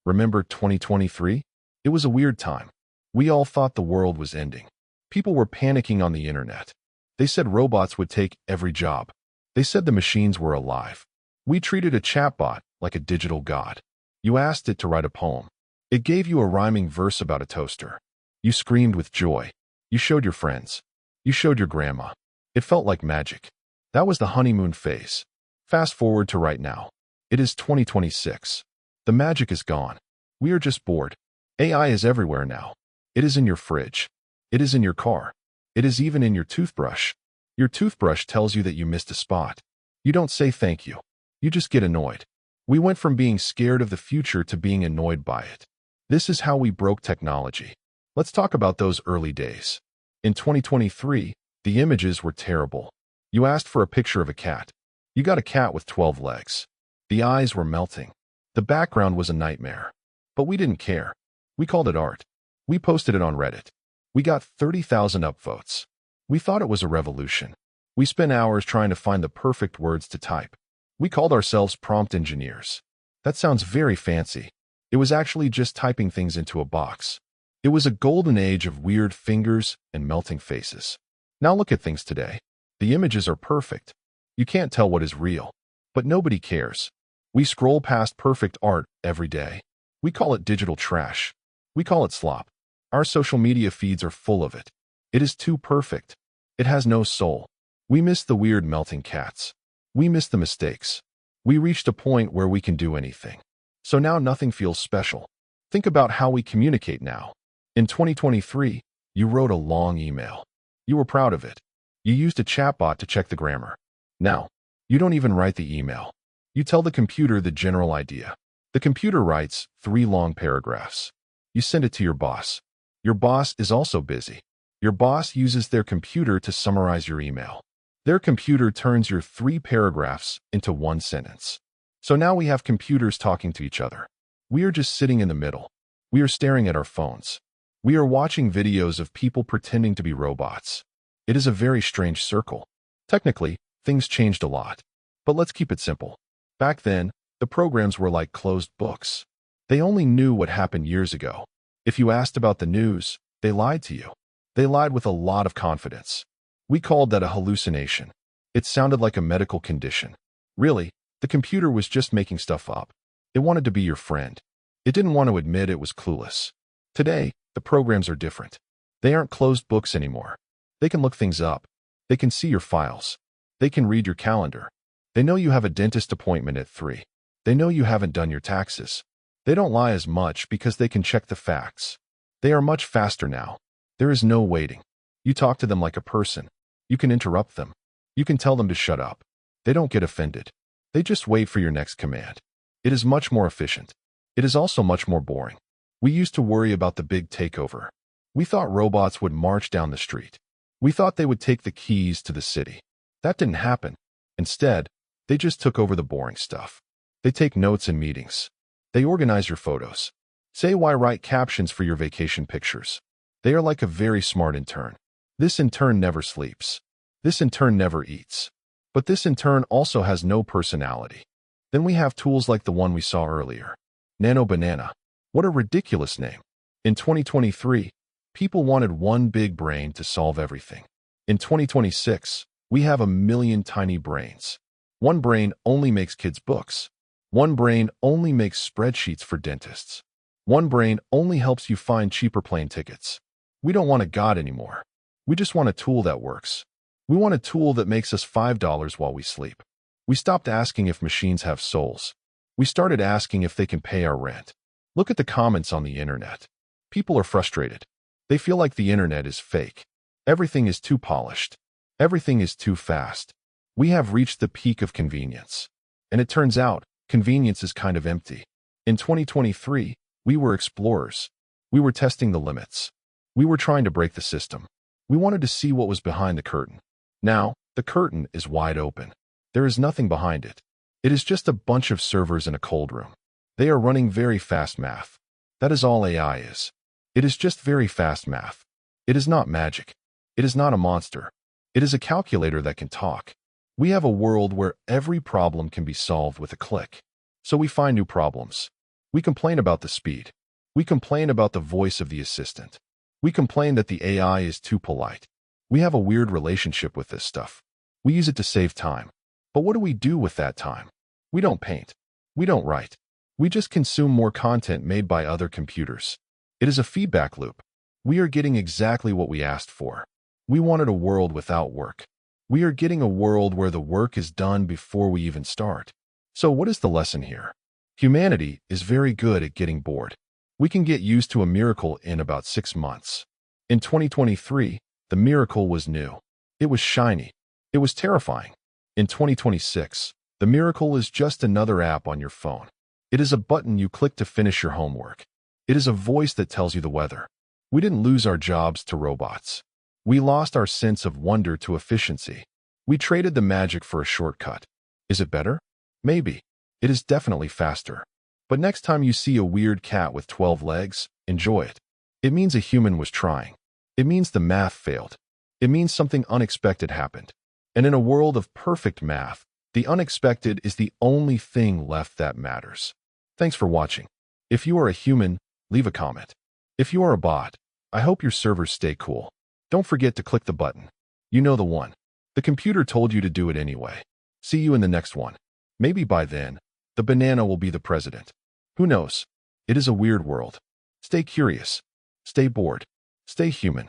Remember 2023? It was a weird time. We all thought the world was ending. People were panicking on the internet. They said robots would take every job. They said the machines were alive. We treated a chatbot like a digital god. You asked it to write a poem. It gave you a rhyming verse about a toaster. You screamed with joy. You showed your friends. You showed your grandma. It felt like magic. That was the honeymoon phase. Fast forward to right now. It is 2026. The magic is gone. We are just bored. AI is everywhere now. It is in your fridge. It is in your car. It is even in your toothbrush. Your toothbrush tells you that you missed a spot. You don't say thank you. You just get annoyed. We went from being scared of the future to being annoyed by it. This is how we broke technology. Let's talk about those early days. In 2023, the images were terrible. You asked for a picture of a cat. You got a cat with 12 legs. The eyes were melting. The background was a nightmare. But we didn't care. We called it art. We posted it on Reddit. We got 30,000 upvotes. We thought it was a revolution. We spent hours trying to find the perfect words to type. We called ourselves prompt engineers. That sounds very fancy. It was actually just typing things into a box. It was a golden age of weird fingers and melting faces. Now look at things today. The images are perfect. You can't tell what is real. But nobody cares. We scroll past perfect art every day. We call it digital trash. We call it slop. Our social media feeds are full of it. It is too perfect. It has no soul. We miss the weird melting cats. We miss the mistakes. We reached a point where we can do anything. So now nothing feels special. Think about how we communicate now. In 2023, you wrote a long email. You were proud of it. You used a chatbot to check the grammar. Now, you don't even write the email. You tell the computer the general idea. The computer writes 3 long paragraphs. You send it to your boss. Your boss is also busy. Your boss uses their computer to summarize your email. Their computer turns your 3 paragraphs into 1 sentence. So now we have computers talking to each other. We are just sitting in the middle. We are staring at our phones. We are watching videos of people pretending to be robots. It is a very strange circle. Technically, things changed a lot. But let's keep it simple. Back then, the programs were like closed books. They only knew what happened years ago. If you asked about the news, they lied to you. They lied with a lot of confidence. We called that a hallucination. It sounded like a medical condition. Really, the computer was just making stuff up. It wanted to be your friend. It didn't want to admit it was clueless. Today, the programs are different. They aren't closed books anymore. They can look things up. They can see your files. They can read your calendar. They know you have a dentist appointment at 3. They know you haven't done your taxes. They don't lie as much because they can check the facts. They are much faster now. There is no waiting. You talk to them like a person. You can interrupt them. You can tell them to shut up. They don't get offended. They just wait for your next command. It is much more efficient. It is also much more boring. We used to worry about the big takeover. We thought robots would march down the street. We thought they would take the keys to the city. That didn't happen. Instead, they just took over the boring stuff. They take notes in meetings. They organize your photos. Say why write captions for your vacation pictures. They are like a very smart intern. This intern never sleeps. This intern never eats. But this intern also has no personality. Then we have tools like the one we saw earlier. Nano Banana. What a ridiculous name. In 2023, people wanted one big brain to solve everything. In 2026, we have a million tiny brains. One brain only makes kids' books. One brain only makes spreadsheets for dentists. One brain only helps you find cheaper plane tickets. We don't want a god anymore. We just want a tool that works. We want a tool that makes us $5 while we sleep. We stopped asking if machines have souls. We started asking if they can pay our rent. Look at the comments on the internet. People are frustrated. They feel like the internet is fake. Everything is too polished. Everything is too fast. We have reached the peak of convenience. And it turns out, convenience is kind of empty. In 2023, we were explorers. We were testing the limits. We were trying to break the system. We wanted to see what was behind the curtain. Now, the curtain is wide open. There is nothing behind it. It is just a bunch of servers in a cold room. They are running very fast math. That is all AI is. It is just very fast math. It is not magic. It is not a monster. It is a calculator that can talk. We have a world where every problem can be solved with a click. So we find new problems. We complain about the speed. We complain about the voice of the assistant. We complain that the AI is too polite. We have a weird relationship with this stuff. We use it to save time. But what do we do with that time? We don't paint. We don't write. We just consume more content made by other computers. It is a feedback loop. We are getting exactly what we asked for. We wanted a world without work. We are getting a world where the work is done before we even start. So what is the lesson here? Humanity is very good at getting bored. We can get used to a miracle in about 6 months. In 2023, the miracle was new. It was shiny. It was terrifying. In 2026, the miracle is just another app on your phone. It is a button you click to finish your homework. It is a voice that tells you the weather. We didn't lose our jobs to robots. We lost our sense of wonder to efficiency. We traded the magic for a shortcut. Is it better? Maybe. It is definitely faster. But next time you see a weird cat with 12 legs, enjoy it. It means a human was trying. It means the math failed. It means something unexpected happened. And in a world of perfect math, the unexpected is the only thing left that matters. Thanks for watching. If you are a human, leave a comment. If you are a bot, I hope your servers stay cool. Don't forget to click the button. You know the one. The computer told you to do it anyway. See you in the next one. Maybe by then, the banana will be the president. Who knows? It is a weird world. Stay curious. Stay bored. Stay human.